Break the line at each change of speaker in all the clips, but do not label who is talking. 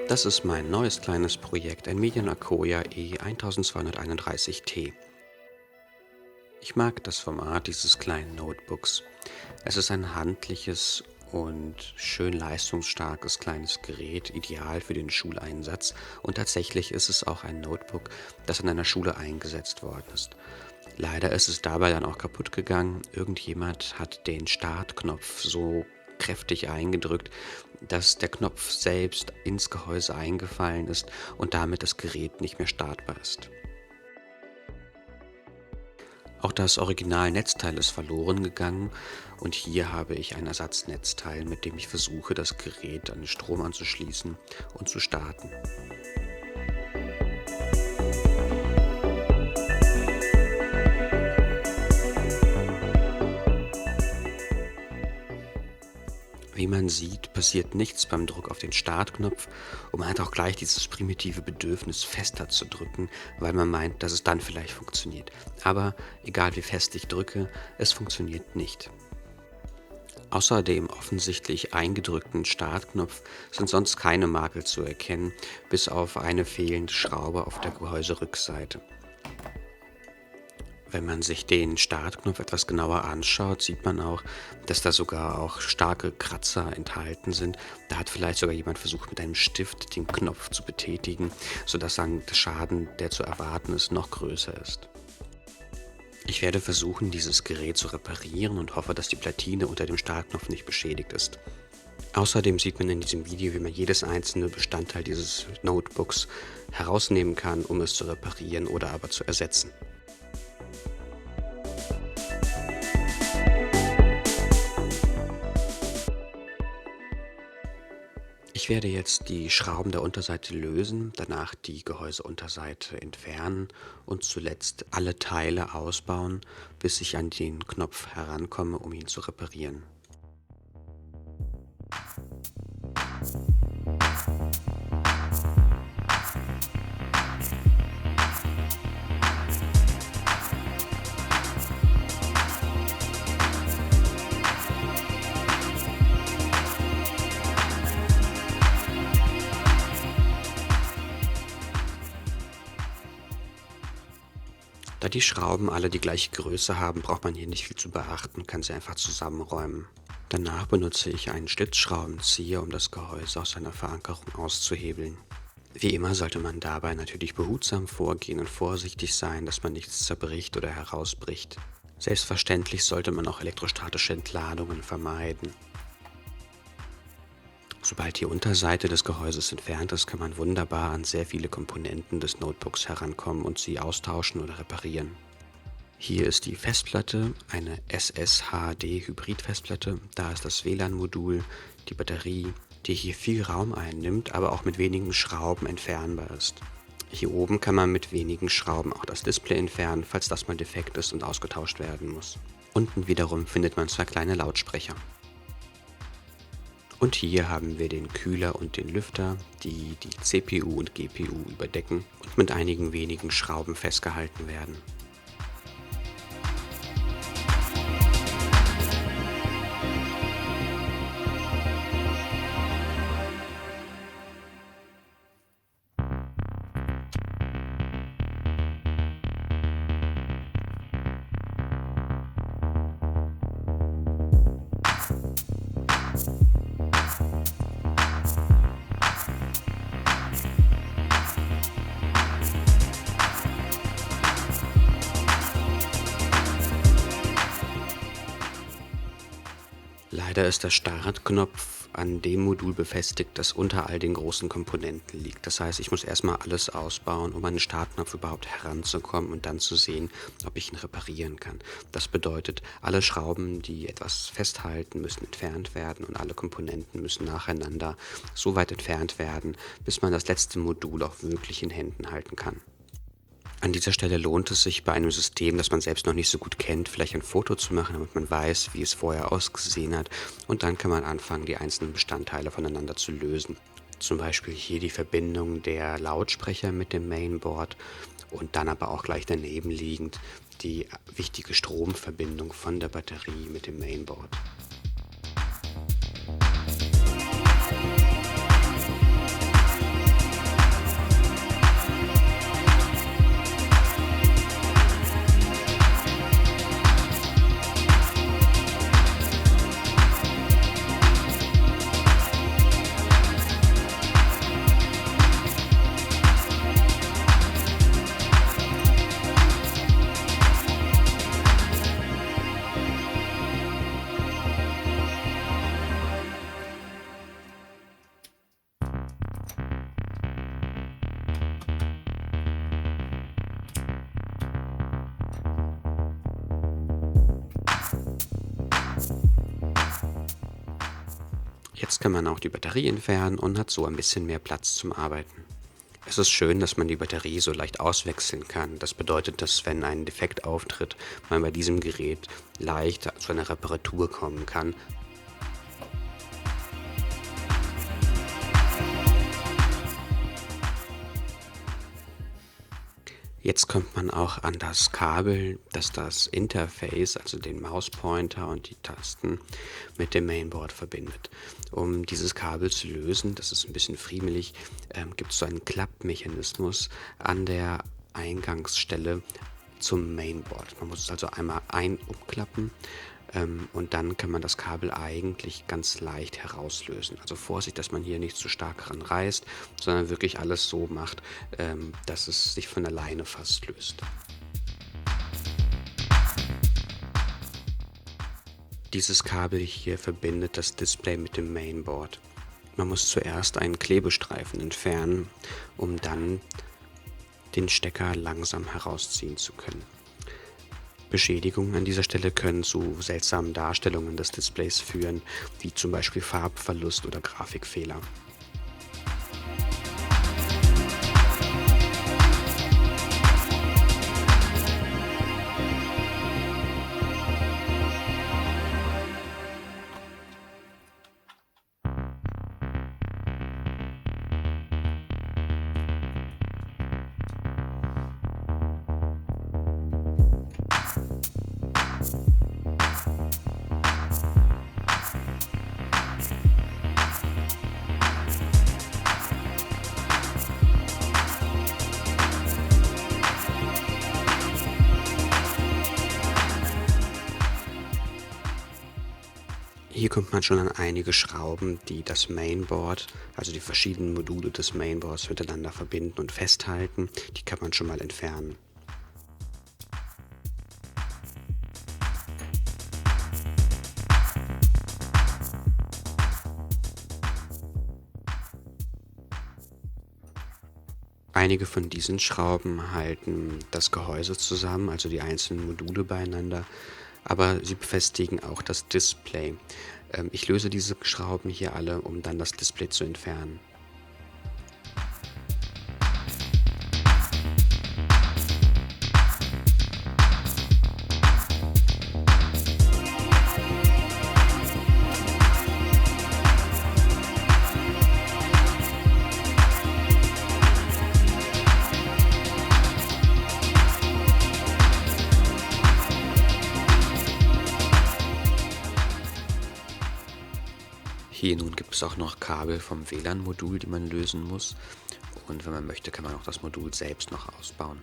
Das ist mein neues kleines Projekt, ein Medion Akoya E1231T. Ich mag das Format dieses kleinen Notebooks. Es ist ein handliches und schön leistungsstarkes kleines Gerät, ideal für den Schuleinsatz. Und tatsächlich ist es auch ein Notebook, das in einer Schule eingesetzt worden ist. Leider ist es dabei dann auch kaputt gegangen. Irgendjemand hat den Startknopf so kräftig eingedrückt, dass der Knopf selbst ins Gehäuse eingefallen ist und damit das Gerät nicht mehr startbar ist. Auch das Original-Netzteil ist verloren gegangen und hier habe ich ein Ersatznetzteil, mit dem ich versuche, das Gerät an den Strom anzuschließen und zu starten. Wie man sieht, passiert nichts beim Druck auf den Startknopf und man hat auch gleich dieses primitive Bedürfnis, fester zu drücken, weil man meint, dass es dann vielleicht funktioniert. Aber egal wie fest ich drücke, es funktioniert nicht. Außer dem offensichtlich eingedrückten Startknopf sind sonst keine Makel zu erkennen, bis auf eine fehlende Schraube auf der Gehäuserückseite. Wenn man sich den Startknopf etwas genauer anschaut, sieht man auch, dass da sogar auch starke Kratzer enthalten sind. Da hat vielleicht sogar jemand versucht, mit einem Stift den Knopf zu betätigen, sodass dann der Schaden, der zu erwarten ist, noch größer ist. Ich werde versuchen, dieses Gerät zu reparieren und hoffe, dass die Platine unter dem Startknopf nicht beschädigt ist. Außerdem sieht man in diesem Video, wie man jedes einzelne Bestandteil dieses Notebooks herausnehmen kann, um es zu reparieren oder aber zu ersetzen. Ich werde jetzt die Schrauben der Unterseite lösen, danach die Gehäuseunterseite entfernen und zuletzt alle Teile ausbauen, bis ich an den Knopf herankomme, um ihn zu reparieren. Da die Schrauben alle die gleiche Größe haben, braucht man hier nicht viel zu beachten, kann sie einfach zusammenräumen. Danach benutze ich einen Schlitzschraubenzieher, um das Gehäuse aus seiner Verankerung auszuhebeln. Wie immer sollte man dabei natürlich behutsam vorgehen und vorsichtig sein, dass man nichts zerbricht oder herausbricht. Selbstverständlich sollte man auch elektrostatische Entladungen vermeiden. Sobald die Unterseite des Gehäuses entfernt ist, kann man wunderbar an sehr viele Komponenten des Notebooks herankommen und sie austauschen oder reparieren. Hier ist die Festplatte, eine SSHD-Hybrid-Festplatte. Da ist das WLAN-Modul, die Batterie, die hier viel Raum einnimmt, aber auch mit wenigen Schrauben entfernbar ist. Hier oben kann man mit wenigen Schrauben auch das Display entfernen, falls das mal defekt ist und ausgetauscht werden muss. Unten wiederum findet man zwei kleine Lautsprecher. Und hier haben wir den Kühler und den Lüfter, die die CPU und GPU überdecken und mit einigen wenigen Schrauben festgehalten werden. Leider ist der Startknopf an dem Modul befestigt, das unter all den großen Komponenten liegt. Das heißt, ich muss erstmal alles ausbauen, um an den Startknopf überhaupt heranzukommen und dann zu sehen, ob ich ihn reparieren kann. Das bedeutet, alle Schrauben, die etwas festhalten, müssen entfernt werden und alle Komponenten müssen nacheinander so weit entfernt werden, bis man das letzte Modul auch wirklich in Händen halten kann. An dieser Stelle lohnt es sich, bei einem System, das man selbst noch nicht so gut kennt, vielleicht ein Foto zu machen, damit man weiß, wie es vorher ausgesehen hat. Und dann kann man anfangen, die einzelnen Bestandteile voneinander zu lösen. Zum Beispiel hier die Verbindung der Lautsprecher mit dem Mainboard und dann aber auch gleich daneben liegend die wichtige Stromverbindung von der Batterie mit dem Mainboard. kann man auch die Batterie entfernen und hat so ein bisschen mehr Platz zum Arbeiten. Es ist schön, dass man die Batterie so leicht auswechseln kann. Das bedeutet, dass, wenn ein Defekt auftritt, man bei diesem Gerät leicht zu einer Reparatur kommen kann. Jetzt kommt man auch an das Kabel, das das Interface, also den Mauspointer und die Tasten mit dem Mainboard verbindet. Um dieses Kabel zu lösen, das ist ein bisschen friemelig, gibt es so einen Klappmechanismus an der Eingangsstelle zum Mainboard. Man muss es also einmal umklappen, und dann kann man das Kabel eigentlich ganz leicht herauslösen. Also Vorsicht, dass man hier nicht zu stark ranreißt, sondern wirklich alles so macht, dass es sich von alleine fast löst. Dieses Kabel hier verbindet das Display mit dem Mainboard. Man muss zuerst einen Klebestreifen entfernen, um dann den Stecker langsam herausziehen zu können. Beschädigungen an dieser Stelle können zu seltsamen Darstellungen des Displays führen, wie zum Beispiel Farbverlust oder Grafikfehler. Hier kommt man schon an einige Schrauben, die das Mainboard, also die verschiedenen Module des Mainboards miteinander verbinden und festhalten. Die kann man schon mal entfernen. Einige von diesen Schrauben halten das Gehäuse zusammen, also die einzelnen Module beieinander, aber sie befestigen auch das Display. Ich löse diese Schrauben hier alle, um dann das Display zu entfernen. Hier nun gibt es auch noch Kabel vom WLAN-Modul, die man lösen muss. Und wenn man möchte, kann man auch das Modul selbst noch ausbauen.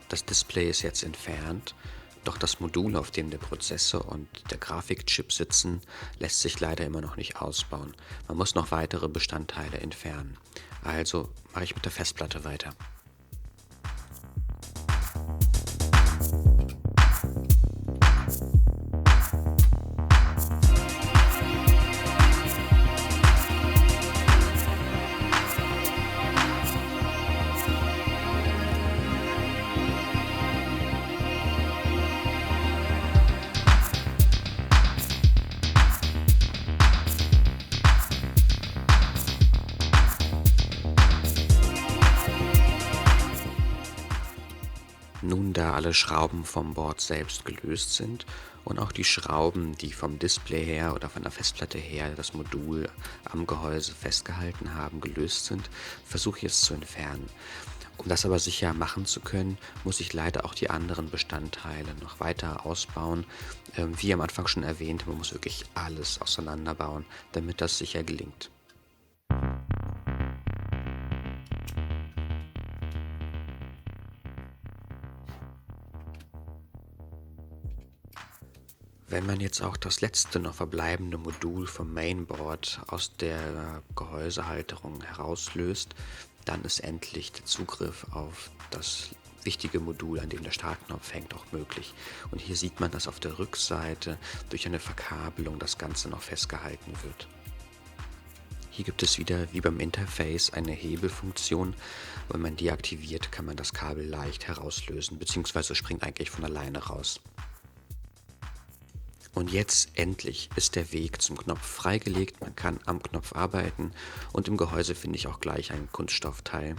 Das Display ist jetzt entfernt, doch das Modul, auf dem der Prozessor und der Grafikchip sitzen, lässt sich leider immer noch nicht ausbauen. Man muss noch weitere Bestandteile entfernen. Also mache ich mit der Festplatte weiter. Nun, da alle Schrauben vom Board selbst gelöst sind und auch die Schrauben, die vom Display her oder von der Festplatte her das Modul am Gehäuse festgehalten haben, gelöst sind, versuche ich es zu entfernen. Um das aber sicher machen zu können, muss ich leider auch die anderen Bestandteile noch weiter ausbauen. Wie am Anfang schon erwähnt, man muss wirklich alles auseinanderbauen, damit das sicher gelingt. Wenn man jetzt auch das letzte noch verbleibende Modul vom Mainboard aus der Gehäusehalterung herauslöst, dann ist endlich der Zugriff auf das wichtige Modul, an dem der Startknopf hängt, auch möglich. Und hier sieht man, dass auf der Rückseite durch eine Verkabelung das Ganze noch festgehalten wird. Hier gibt es wieder wie beim Interface eine Hebelfunktion. Wenn man die aktiviert, kann man das Kabel leicht herauslösen, beziehungsweise springt eigentlich von alleine raus. Und jetzt endlich ist der Weg zum Knopf freigelegt. Man kann am Knopf arbeiten und im Gehäuse finde ich auch gleich ein Kunststoffteil.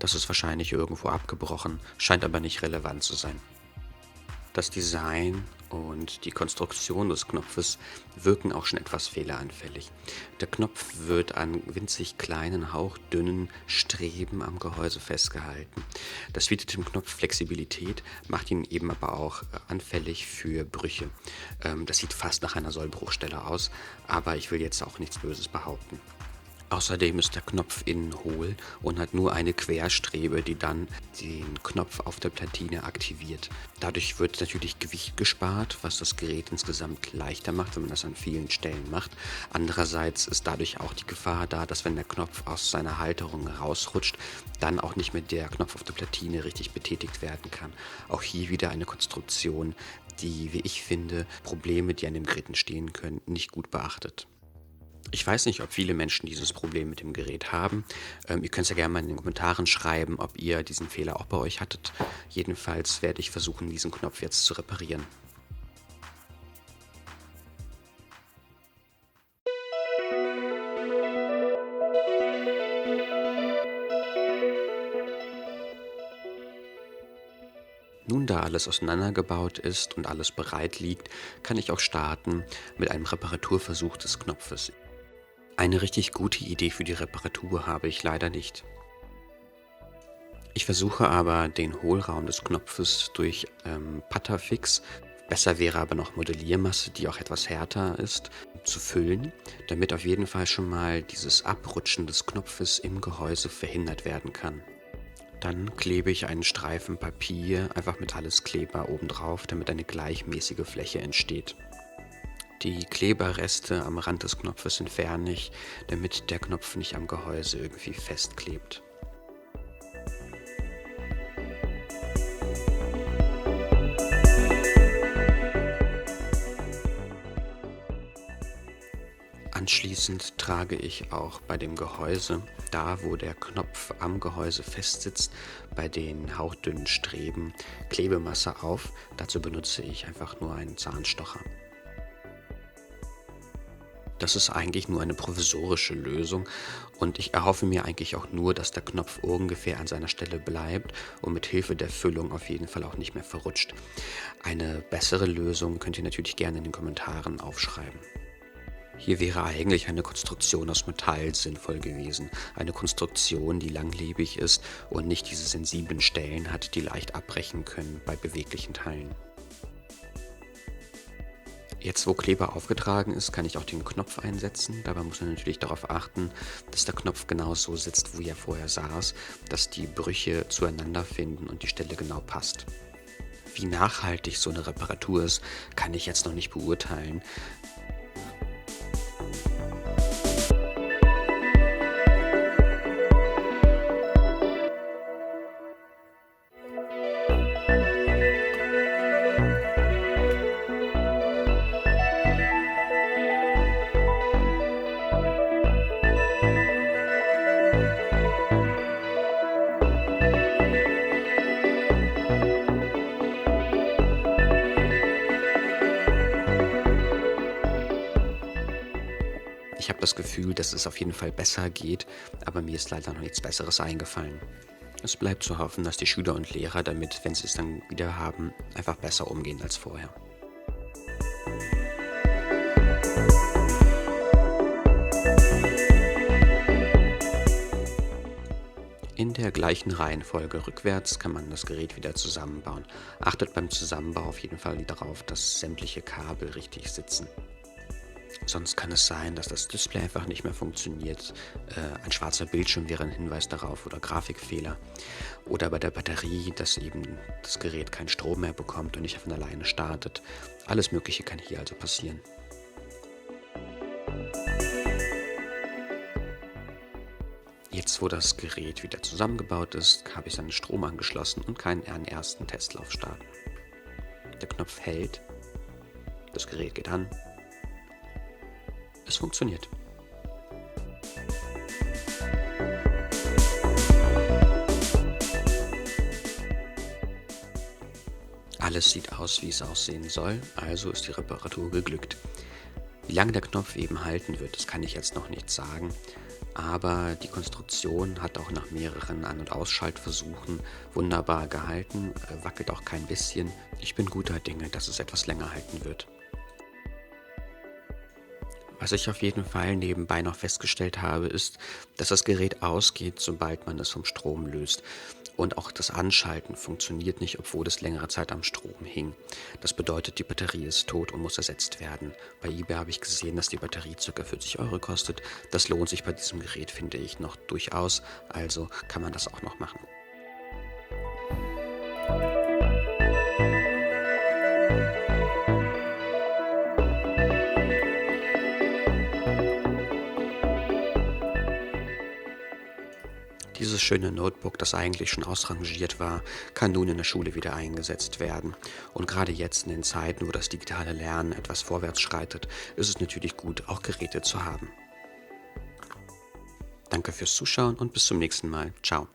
Das ist wahrscheinlich irgendwo abgebrochen, scheint aber nicht relevant zu sein. Das Design und die Konstruktion des Knopfes wirken auch schon etwas fehleranfällig. Der Knopf wird an winzig kleinen, hauchdünnen Streben am Gehäuse festgehalten. Das bietet dem Knopf Flexibilität, macht ihn eben aber auch anfällig für Brüche. Das sieht fast nach einer Sollbruchstelle aus, aber ich will jetzt auch nichts Böses behaupten. Außerdem ist der Knopf innen hohl und hat nur eine Querstrebe, die dann den Knopf auf der Platine aktiviert. Dadurch wird natürlich Gewicht gespart, was das Gerät insgesamt leichter macht, wenn man das an vielen Stellen macht. Andererseits ist dadurch auch die Gefahr da, dass wenn der Knopf aus seiner Halterung rausrutscht, dann auch nicht mehr der Knopf auf der Platine richtig betätigt werden kann. Auch hier wieder eine Konstruktion, die, wie ich finde, Probleme, die an dem Gerät entstehen können, nicht gut beachtet. Ich weiß nicht, ob viele Menschen dieses Problem mit dem Gerät haben. Ihr könnt es ja gerne mal in den Kommentaren schreiben, ob ihr diesen Fehler auch bei euch hattet. Jedenfalls werde ich versuchen, diesen Knopf jetzt zu reparieren. Nun, da alles auseinandergebaut ist und alles bereit liegt, kann ich auch starten mit einem Reparaturversuch des Knopfes. Eine richtig gute Idee für die Reparatur habe ich leider nicht. Ich versuche aber, den Hohlraum des Knopfes durch Patterfix, besser wäre aber noch Modelliermasse, die auch etwas härter ist, zu füllen, damit auf jeden Fall schon mal dieses Abrutschen des Knopfes im Gehäuse verhindert werden kann. Dann klebe ich einen Streifen Papier einfach mit Alleskleber obendrauf, damit eine gleichmäßige Fläche entsteht. Die Kleberreste am Rand des Knopfes entferne ich, damit der Knopf nicht am Gehäuse irgendwie festklebt. Anschließend trage ich auch bei dem Gehäuse, da wo der Knopf am Gehäuse festsitzt, bei den hauchdünnen Streben Klebemasse auf. Dazu benutze ich einfach nur einen Zahnstocher. Das ist eigentlich nur eine provisorische Lösung und ich erhoffe mir eigentlich auch nur, dass der Knopf ungefähr an seiner Stelle bleibt und mit Hilfe der Füllung auf jeden Fall auch nicht mehr verrutscht. Eine bessere Lösung könnt ihr natürlich gerne in den Kommentaren aufschreiben. Hier wäre eigentlich eine Konstruktion aus Metall sinnvoll gewesen. Eine Konstruktion, die langlebig ist und nicht diese sensiblen Stellen hat, die leicht abbrechen können bei beweglichen Teilen. Jetzt, wo Kleber aufgetragen ist, kann ich auch den Knopf einsetzen. Dabei muss man natürlich darauf achten, dass der Knopf genau so sitzt, wo er vorher saß, dass die Brüche zueinander finden und die Stelle genau passt. Wie nachhaltig so eine Reparatur ist, kann ich jetzt noch nicht beurteilen. Ich habe das Gefühl, dass es auf jeden Fall besser geht, aber mir ist leider noch nichts Besseres eingefallen. Es bleibt zu hoffen, dass die Schüler und Lehrer damit, wenn sie es dann wieder haben, einfach besser umgehen als vorher. In der gleichen Reihenfolge rückwärts kann man das Gerät wieder zusammenbauen. Achtet beim Zusammenbau auf jeden Fall darauf, dass sämtliche Kabel richtig sitzen. Sonst kann es sein, dass das Display einfach nicht mehr funktioniert. Ein schwarzer Bildschirm wäre ein Hinweis darauf oder Grafikfehler. Oder bei der Batterie, dass eben das Gerät keinen Strom mehr bekommt und nicht von alleine startet. Alles Mögliche kann hier also passieren. Jetzt, wo das Gerät wieder zusammengebaut ist, habe ich seinen Strom angeschlossen und kann einen ersten Testlauf starten. Der Knopf hält, das Gerät geht an, es funktioniert. Alles sieht aus, wie es aussehen soll, also ist die Reparatur geglückt. Wie lange der Knopf eben halten wird, das kann ich jetzt noch nicht sagen, aber die Konstruktion hat auch nach mehreren An- und Ausschaltversuchen wunderbar gehalten, wackelt auch kein bisschen. Ich bin guter Dinge, dass es etwas länger halten wird. Was ich auf jeden Fall nebenbei noch festgestellt habe, ist, dass das Gerät ausgeht, sobald man es vom Strom löst. Und auch das Anschalten funktioniert nicht, obwohl es längere Zeit am Strom hing. Das bedeutet, die Batterie ist tot und muss ersetzt werden. Bei eBay habe ich gesehen, dass die Batterie ca. 40 € kostet. Das lohnt sich bei diesem Gerät, finde ich, noch durchaus. Also kann man das auch noch machen. Dieses schöne Notebook, das eigentlich schon ausrangiert war, kann nun in der Schule wieder eingesetzt werden. Und gerade jetzt in den Zeiten, wo das digitale Lernen etwas vorwärts schreitet, ist es natürlich gut, auch Geräte zu haben. Danke fürs Zuschauen und bis zum nächsten Mal. Ciao.